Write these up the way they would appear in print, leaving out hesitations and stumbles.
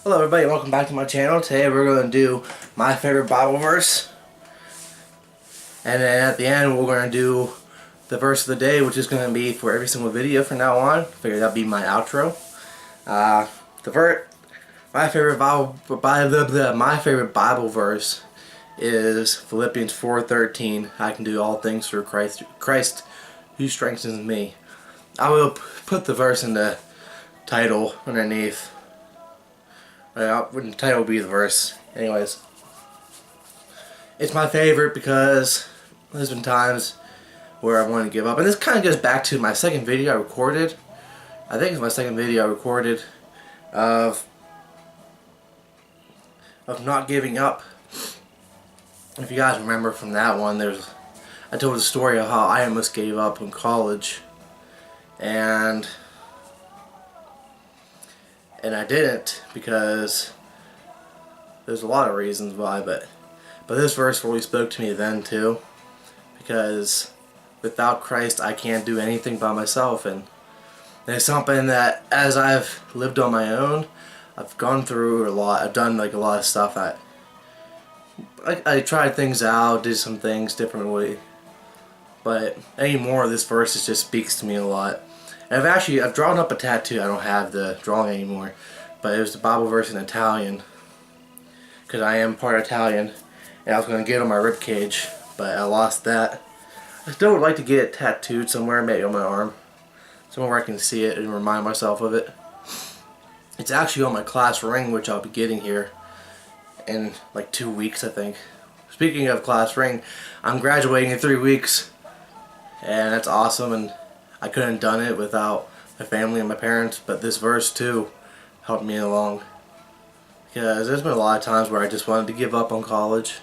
Hello everybody, welcome back to my channel. Today we're going to do my favorite Bible verse. And then at the end we're going to do the verse of the day, which is going to be for every single video from now on. I figured that'd be my outro. My favorite Bible verse is Phillipians 4:13. I can do all things through Christ who strengthens me. I will put the verse in the title underneath. The title will be the verse. Anyways, it's my favorite because there's been times where I want to give up, and this kind of goes back to my second video I recorded. I think it's my second video I recorded of not giving up. If you guys remember from that one, I told a story of how I almost gave up in college, and I didn't, because there's a lot of reasons why, but this verse really spoke to me then too, because without Christ I can't do anything by myself, and it's something that as I've lived on my own, I've gone through a lot. I've done like a lot of stuff that I tried things out, did some things differently, but anymore this verse just speaks to me a lot. And I've drawn up a tattoo. I don't have the drawing anymore, but it was the Bible verse in Italian, because I am part Italian, and I was going to get it on my rib cage, but I lost that. I still would like to get it tattooed somewhere, maybe on my arm, somewhere where I can see it and remind myself of it. It's actually on my class ring, which I'll be getting here in like 2 weeks, I think. Speaking of class ring, I'm graduating in 3 weeks, and that's awesome, and I couldn't have done it without my family and my parents, but this verse too helped me along, because there's been a lot of times where I just wanted to give up on college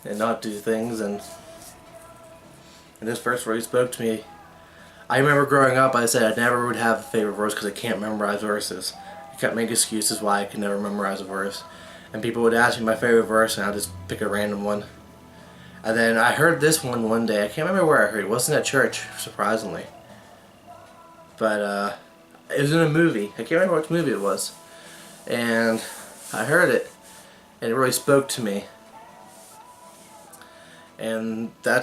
and not do things, and this verse really spoke to me. I remember growing up, I said I never would have a favorite verse because I can't memorize verses. I kept making excuses why I could never memorize a verse, and people would ask me my favorite verse and I'd just pick a random one. And then I heard this one day. I can't remember where I heard it. It wasn't at church, surprisingly. But it was in a movie. I can't remember which movie it was. And I heard it, and it really spoke to me. And I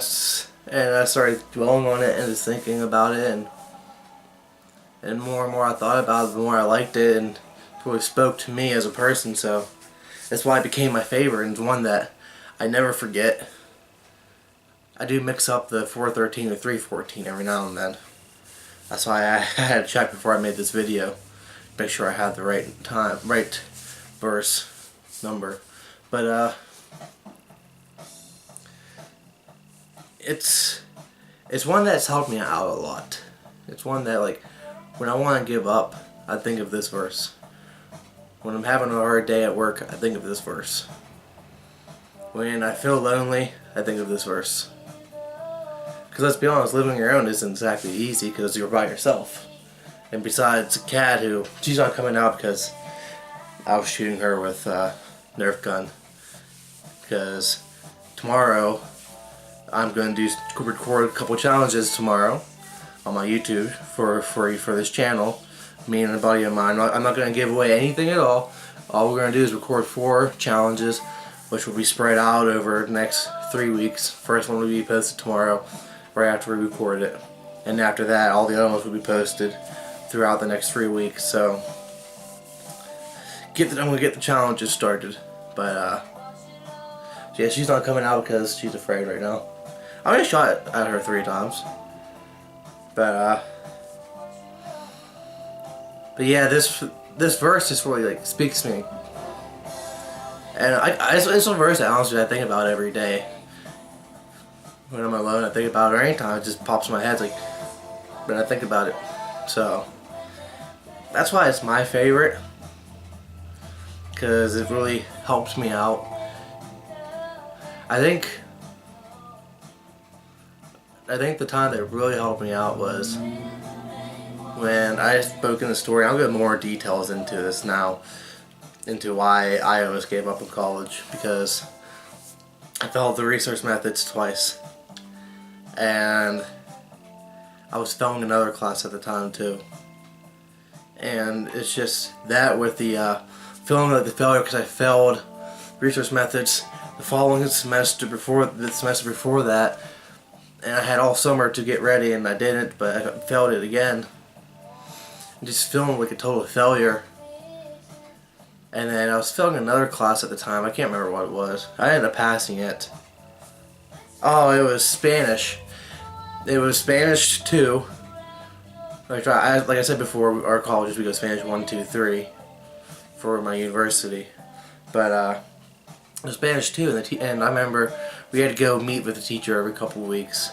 started dwelling on it and just thinking about it, and more and more I thought about it, the more I liked it, and it really spoke to me as a person. So that's why it became my favorite, and it's one that I never forget. I do mix up the 4:13 or 3:14 every now and then. That's why I had to check before I made this video, make sure I had the right verse number. But it's one that's helped me out a lot. It's one that, like, when I want to give up, I think of this verse. When I'm having a hard day at work, I think of this verse. When I feel lonely, I think of this verse. Because let's be honest, living on your own isn't exactly easy because you're by yourself. And besides Kat, she's not coming out because I was shooting her with a Nerf gun. Because tomorrow I'm going to record a couple challenges tomorrow on my YouTube for this channel. Me and a buddy of mine. I'm not going to give away anything at all. All we're going to do is record 4 challenges, which will be spread out over the next 3 weeks. First one will be posted tomorrow, right after we record it, and after that all the other ones will be posted throughout the next 3 weeks. So I'm going to get the challenges started, but yeah, she's not coming out because she's afraid right now. I already shot at her 3 times, but yeah, this verse just really, like, speaks to me, and it's a verse that honestly I think about every day. When I'm alone, I think about it, or anytime it just pops in my head, like, but I think about it. So that's why it's my favorite, because it really helps me out. I think the time that really helped me out was when I spoke in the story. I'll get more details into this now, into why I almost gave up in college, because I failed the research methods twice, and I was failing another class at the time too. and it's just that with the feeling like the failure because I failed research methods the following semester before that, and I had all summer to get ready and I didn't, but I failed it again. I'm just feeling like a total failure. And then I was failing another class at the time. I can't remember what it was. I ended up passing it. Oh, it was Spanish. It was Spanish 2. Like I said before, our colleges we go Spanish 1, 2, 3 for my university. But it was Spanish 2, and I remember we had to go meet with the teacher every couple of weeks.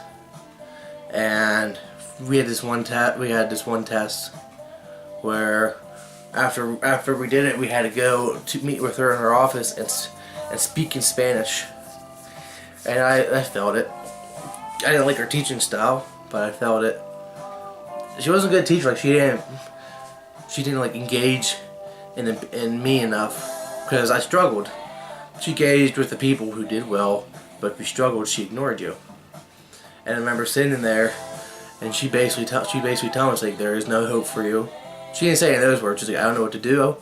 And we had this one test where after we did it, we had to go to meet with her in her office and speak in Spanish. And I felt it. I didn't like her teaching style, but I felt it. She wasn't a good teacher. Like she didn't like engage in me enough because I struggled. She engaged with the people who did well, but if you struggled, she ignored you. And I remember sitting there, and she basically telling us like there is no hope for you. She didn't say it in those words. She's like, I don't know what to do.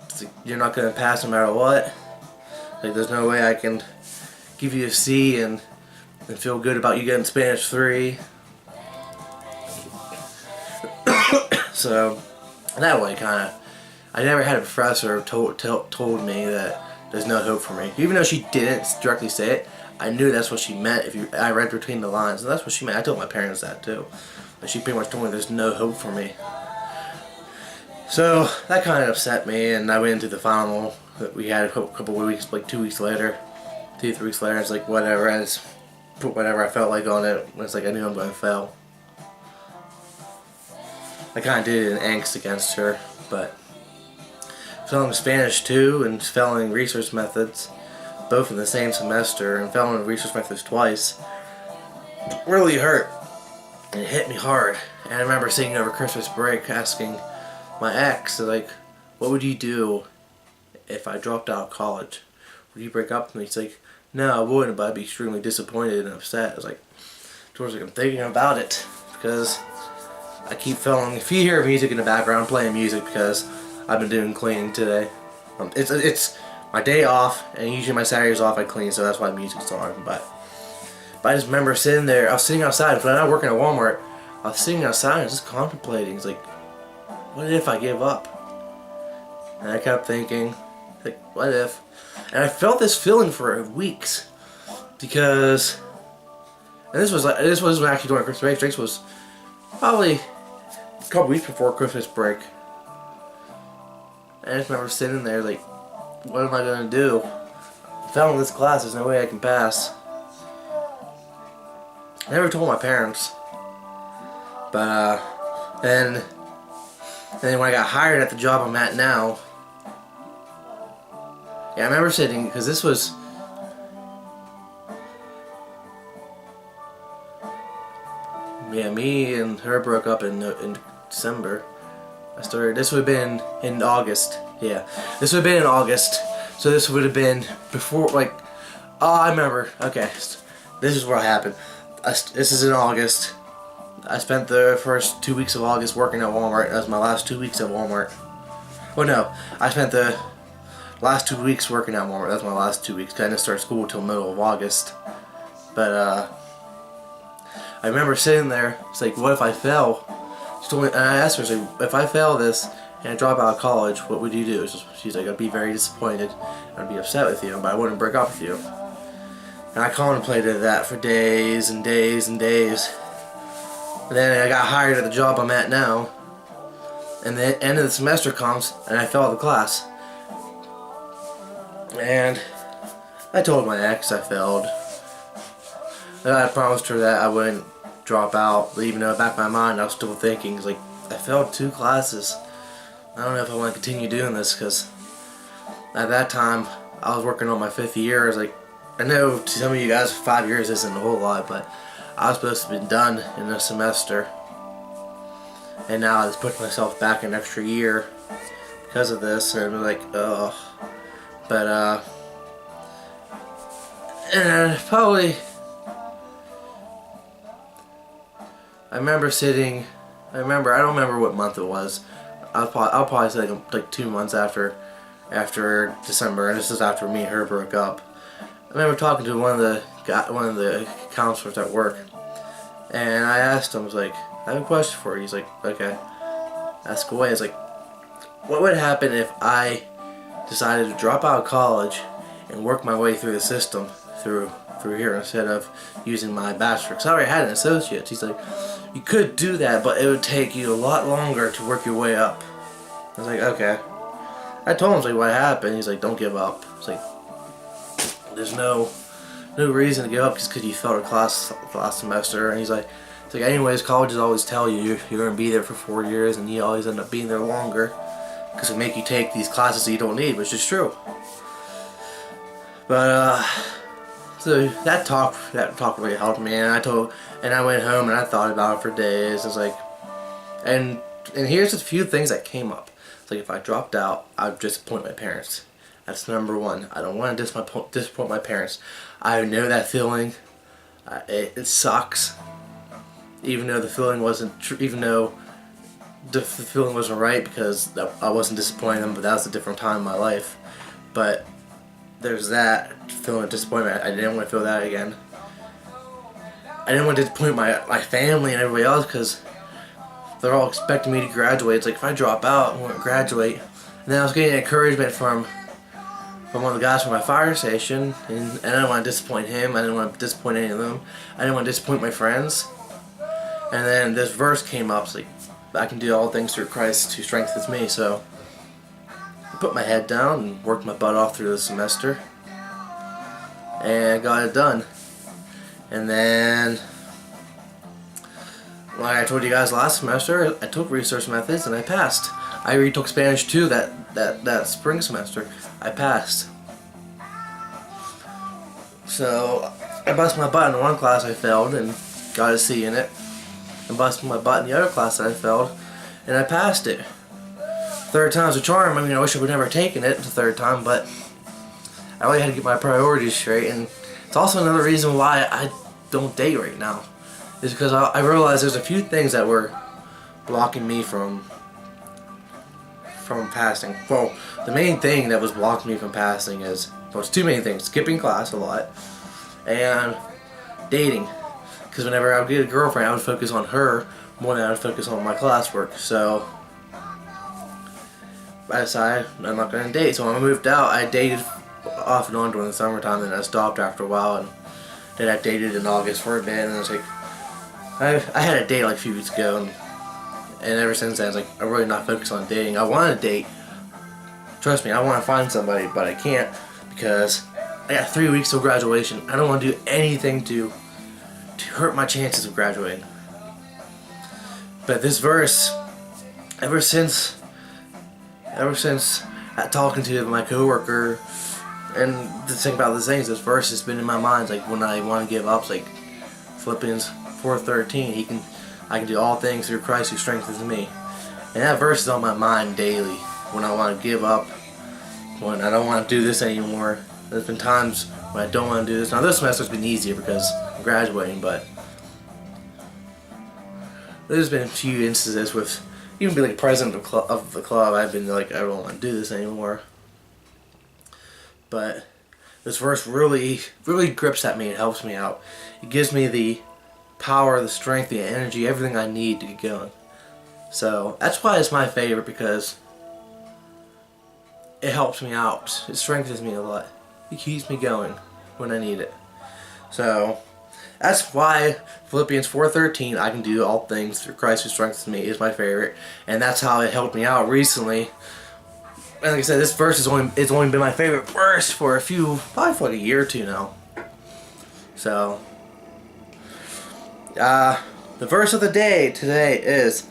It's like, you're not gonna pass no matter what. Like there's no way I can give you a C and feel good about you getting Spanish 3. So that way, I never had a professor told me that there's no hope for me. Even though she didn't directly say it, I knew that's what she meant. I read between the lines, and that's what she meant. I told my parents that too. But she pretty much told me there's no hope for me. So that kind of upset me, and I went into the final that we had a couple of weeks, like 2 weeks later, 2-3 weeks later. It's like whatever. I just put whatever I felt like on it. It's like I knew I'm going to fail. I kind of did it in angst against her, but failing Spanish 2 and failing research methods, both in the same semester, and failing research methods twice, really hurt. And it hit me hard. And I remember sitting over Christmas break asking my ex, like, what would you do if I dropped out of college? Would you break up with me? He's like, no, I wouldn't, but I'd be extremely disappointed and upset. I was like, George, I'm thinking about it because I keep feeling. If you hear music in the background, I'm playing music because I've been doing cleaning today. It's my day off, and usually my Saturday's off I clean, so that's why music's on. But I just remember sitting there. I was sitting outside when I was working at Walmart. I was sitting outside and just contemplating. It's like, what if I give up? And I kept thinking, like, what if? And I felt this feeling for weeks because, and this was actually during Christmas break. This was probably a couple weeks before Christmas break. And I just remember sitting there like, what am I gonna do? I'm failing this class. There's no way I can pass. I never told my parents, but and then when I got hired at the job I'm at now, yeah, I remember sitting, because this was, yeah, me and her broke up in December. This would have been in August. Yeah, this would have been in August. So this would have been before, like, oh, I remember. Okay, this is what happened. This is in August. I spent the first 2 weeks of August working at Walmart. That was my last 2 weeks at Walmart. Well, no, I spent the last 2 weeks working at Walmart. That's my last 2 weeks. I didn't start school till middle of August. But I remember sitting there. It's like, what if I fail? She told me, and I asked her, like, if I fail this and I drop out of college, what would you do? She's like, I'd be very disappointed. I'd be upset with you, but I wouldn't break up with you. And I contemplated that for days and days and days. And then I got hired at the job I'm at now. And the end of the semester comes, and I failed the class. And I told my ex I failed. And I promised her that I wouldn't drop out. Even though back in my mind I was still thinking, like, I failed 2 classes. I don't know if I want to continue doing this, because at that time I was working on my 5th year. I was like, I know to some of you guys 5 years isn't a whole lot, but I was supposed to have been done in a semester. And now I just put myself back an extra year because of this, and I'm like, ugh. But and probably, I don't remember what month it was. I'll probably say like 2 months after December, and this is after me and her broke up. I remember talking to one of the counselors at work, and I asked him, I was like, I have a question for you. He's like, okay, ask away. I was like, what would happen if I decided to drop out of college and work my way through the system through here instead of using my bachelor? Because I already had an associate. He's like, you could do that, but it would take you a lot longer to work your way up. I was like, okay. I told him, I was like, what happened? He's like, don't give up. It's like, there's no reason to give up just because you failed a class last semester. And he's like, anyways, colleges always tell you you're going to be there for 4 years, and you always end up being there longer because they make you take these classes that you don't need, which is true. But so that talk really helped me, and I went home and I thought about it for days. It's like, and here's a few things that came up. It's like, if I dropped out, I'd disappoint my parents. That's number one. I don't want to disappoint my parents. I know that feeling. It sucks. Even though the feeling wasn't the feeling wasn't right, because I wasn't disappointing them, but that was a different time in my life. But there's that feeling of disappointment. I didn't want to feel that again. I didn't want to disappoint my family and everybody else, because they're all expecting me to graduate. It's like, if I drop out, I won't graduate. And then I was getting encouragement from one of the guys from my fire station, and I didn't want to disappoint him. I didn't want to disappoint any of them. I didn't want to disappoint my friends. And then this verse came up. It's like, I can do all things through Christ who strengthens me. So I put my head down and worked my butt off through the semester, and got it done. And then, like I told you guys last semester, I took research methods and I passed. I retook Spanish 2 that spring semester. I passed. So I busted my butt in one class I failed and got a C in it. I busted my butt in the other class that I failed, and I passed it. Third time's a charm. I mean, I wish I would never taken it the third time, but I really had to get my priorities straight. And it's also another reason why I don't date right now, is because I realized there's a few things that were blocking me from passing. Well, the main thing that was blocking me from passing is, well, it's two main things: skipping class a lot and dating. Because whenever I would get a girlfriend, I would focus on her more than I would focus on my classwork. So I decided I'm not going to date. So when I moved out, I dated off and on during the summertime, then I stopped after a while, and then I dated in August for a bit, and I was like, I had a date like a few weeks ago, and ever since then, I was like, I'm really not focused on dating. I want to date. Trust me, I want to find somebody, but I can't, because I got 3 weeks till graduation. I don't want to do anything to hurt my chances of graduating. But this verse, ever since talking to my coworker and thinking about these things, this verse has been in my mind. Like, when I want to give up, it's like Phillipians 4:13. I can do all things through Christ who strengthens me. And that verse is on my mind daily when I want to give up, when I don't want to do this anymore. There's been times when I don't want to do this. Now this semester's been easier because I'm graduating, but there's been a few instances with even being like president of the club, I've been like, I don't want to do this anymore. But this verse really grips at me and helps me out. It gives me the power, the strength, the energy, everything I need to get going. So that's why it's my favorite, because it helps me out. It strengthens me a lot. It keeps me going when I need it. So that's why Philippians 4:13, I can do all things through Christ who strengthens me, is my favorite. And that's how it helped me out recently. And like I said, this verse it's only been my favorite verse for probably for like a year or two now. So the verse of the day today is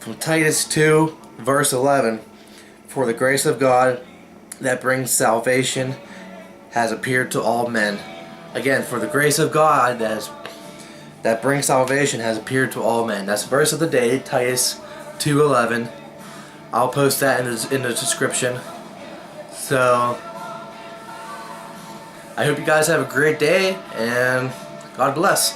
from Titus 2, verse 11. For the grace of God that brings salvation has appeared to all men. Again, for the grace of God that brings salvation has appeared to all men. That's the verse of the day, Titus 2:11. I'll post that in the description. So I hope you guys have a great day, and God bless.